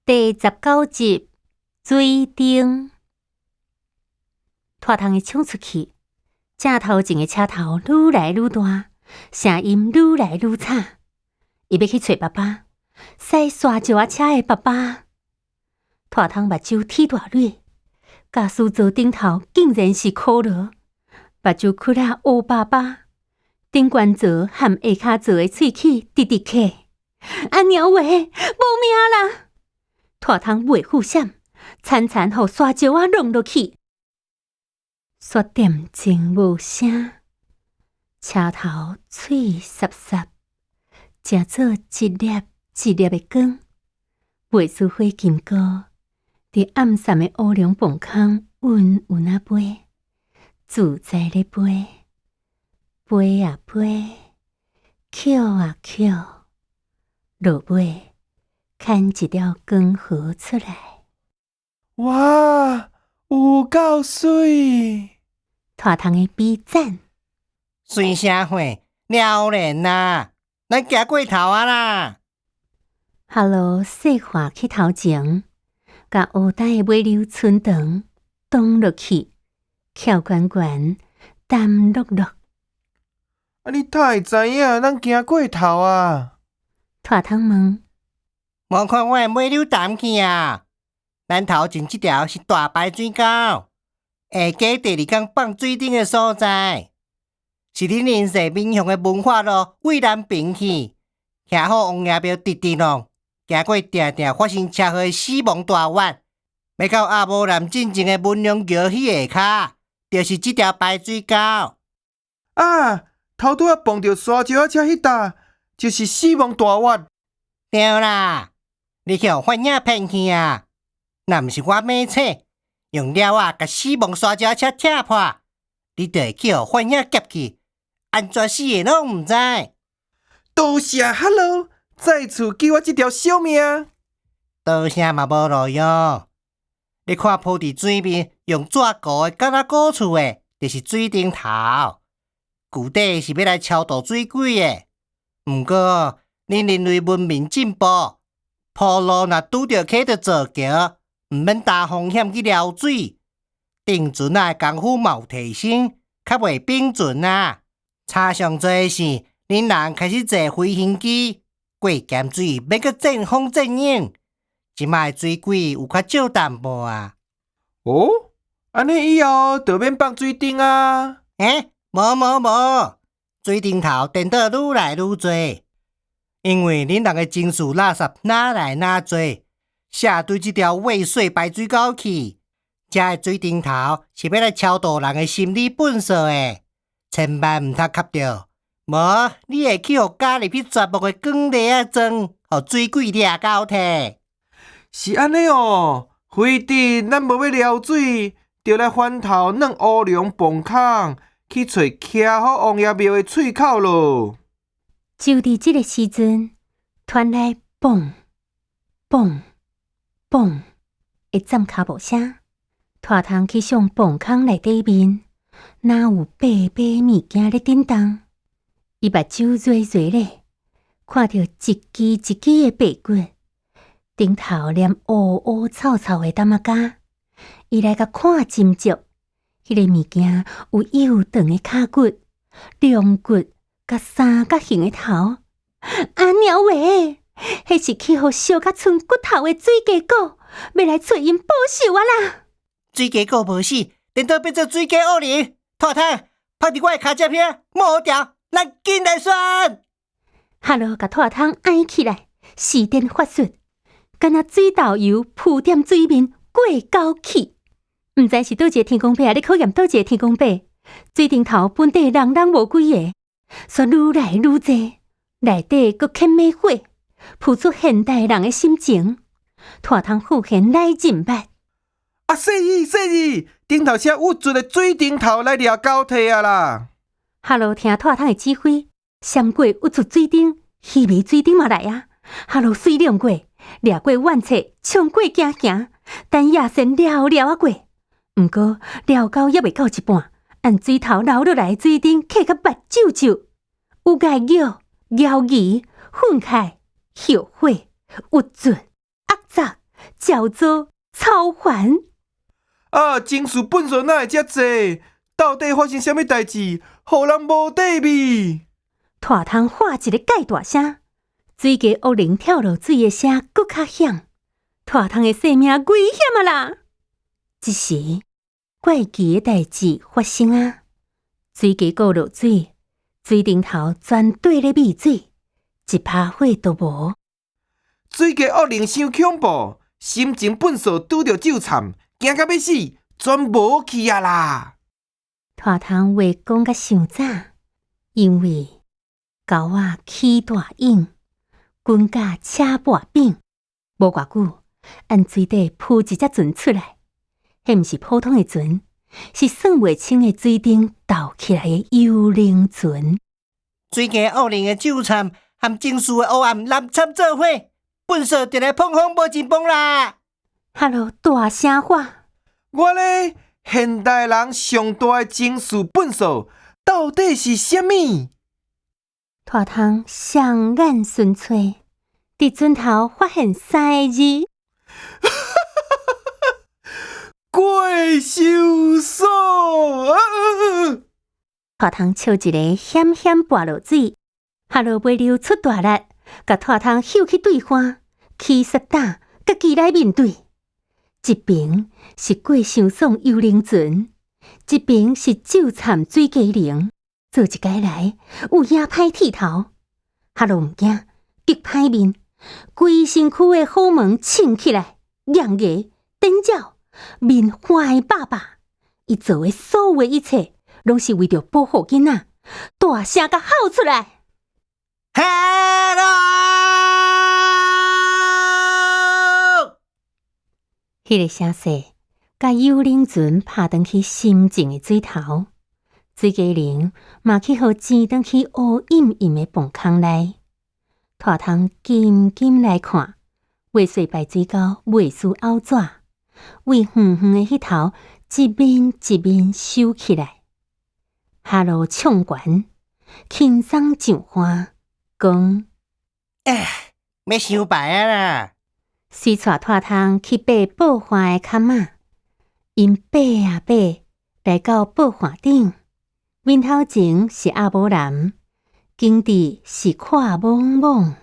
第19集水灯。拖桶的冲出去，正头前的车头愈来愈大，声音愈来愈惨。伊要去找爸爸，驶沙石仔车的爸爸。拖桶目睭铁大蕊，驾驶座顶头竟然是可乐，目睭窟仔乌巴巴，顶悬座和下骹座的喙齿直直起。啊鸟话，无命啦！拖桶袂赴闪，惨惨互沙石仔弄落去。雪点静无声，车头水湿湿，正做一粒一粒的光。袂输火金菇伫暗散的乌龙棚空稳稳啊飞，自在咧飞，飞啊飞，捡啊捡，落尾牵一条光河出来。哇，有够水！拖桶的比赞，水啥货？了然啦，咱行过头啊啦！哈罗细滑去头前，甲乌带的尾溜村长挡落去，翘悬悬，淡落落。啊，你哪会知影咱行过头啊？拖桶问，无看我的尾溜淡去啊！咱头前这条是大排水沟，下加第二天放水灯的所在，是恁邻舍闽乡的文化路渭南边去，徛好王爷庙直直路，行过定定发生车祸的死亡大弯，要到阿母南进前的文良桥迄下骹，就是这条排水沟。啊，头拄仔碰到沙石仔车迄搭，就是死亡大弯。对啦，你去互反影骗去啊！若毋是我买册，用了啊，甲死亡沙石仔车拆破，你就会去互反影夹去，安怎死的拢毋知。多谢 Hello， 再次救我这条小命。多谢嘛无路用。你看铺伫水面用纸糊的，敢若古厝的，就是水灯头。具体是要来超度水鬼的。毋过，恁人类文明进步，铺路若拄着溪着造桥，毋免大风险去撩水。定船啊功夫嘛有提升，较袂冰船啊。差上多的是，恁人开始坐飞行机，过咸水免阁阵风阵影。即摆水鬼有较少淡薄啊。哦，安尼以后就免放水灯啊？无，水灯头电到愈来愈多，因为恁人的情绪垃圾哪来哪多，下对这条渭水排水沟去。这个水灯头是要来超度人的心理本色的，千万毋通磕着，无你会去互加入去全部的光粒仔装，互水鬼掠交摕。是安尼哦，非得咱无要撩水，就来翻头弄乌龙棚空，去找徛好王爷庙的喙口咯。就伫这个时阵，传来嘣嘣嘣的站脚步声。拖桶去向棚空内底面，哪有白白物件咧震动？伊目睭热热咧，看到一支一支的白骨，顶头连乌乌臭臭的担仔架。伊来甲看真足，迄个物件有幼长的骹骨、龙骨甲三角形的头。啊鸟话，迄是去互烧甲剩骨头的水鸡狗，要来找因报仇啊啦！水鸡狗无死，颠倒变做水鸡恶灵。拖桶拍伫我的骹脚片，摸掉，咱紧来选。哈罗甲拖桶挨起来，四电发出，敢若水豆油铺点水面过高去。毋知是倒一个天公伯啊，咧考验倒一个天公伯。水顶头本地人无几个，煞愈来愈济，内底阁添满火，扑出现代人的心情。拖桶复现来人捌。啊，说伊，顶头车有准的水顶头来掠交替啊啦！哈罗听拖桶的指挥，闪过有出水灯，稀微水灯嘛来啊！哈罗水亮过，掠过万切，冲过行，等野先了啊过。毋过了到还袂到一半，按水头流落来的水灯刻甲目睭睭，有盖鸟儿、粉块、血火、有准、恶杂、叫做操环。啊，情绪笨手哪会遮济？到底发生啥物代志，互人无底味？大汤喊一个介大声，水鸡恶灵跳落水的声搁较响，大汤的性命危险啊啦！这时，怪奇的代志发生啊！水鸡过落水，水顶头全缀咧蜜水，一拍火都无。水鸡恶灵伤恐怖，心情笨手拄着咒惨，惊到要死，全无去啊啦！大汤话讲甲伤早，因为狗仔起大影，滚甲车半柄，无偌久，按水底扑一只船出来。迄毋是普通的船，是算袂清的水顶倒起来的幽灵船。水鸡恶灵的纠缠，和情绪的黑暗蓝掺做伙，笨手就来碰风无钱崩啦！哈喽，大声喊！我咧，现代人上大的情绪笨手到底是啥物？大汤双眼顺吹，伫船头发现3个字。怪兽所！大汤笑一个险险跋落水，哈罗尾流出大力，甲大汤秀去对方，起杀胆，甲伊来面对。一边是过伤爽幽灵船，一边是咒惨水鸡灵，做一解来有影歹剃头。哈罗毋惊，极歹面，规身躯的火毛撑起来，硬牙、顶角。面花爸爸，伊做的所有的一切，拢是为着保护囡仔，大声甲吼出来 ！Hello！ 迄个声势，甲幽灵船拍转去深静的水头，水鸡灵嘛去互潜转去乌阴阴的洞坑内。大汤紧紧来看，未遂白水狗未输凹纸。为远远的迄头，一面一面收起来。哈罗唱悬，轻松上花，讲：要伤白啊啦！随带大汤去爬报花的坎仔，因爬啊爬，来到报花顶，面头前是阿母男，景致是看蒙蒙。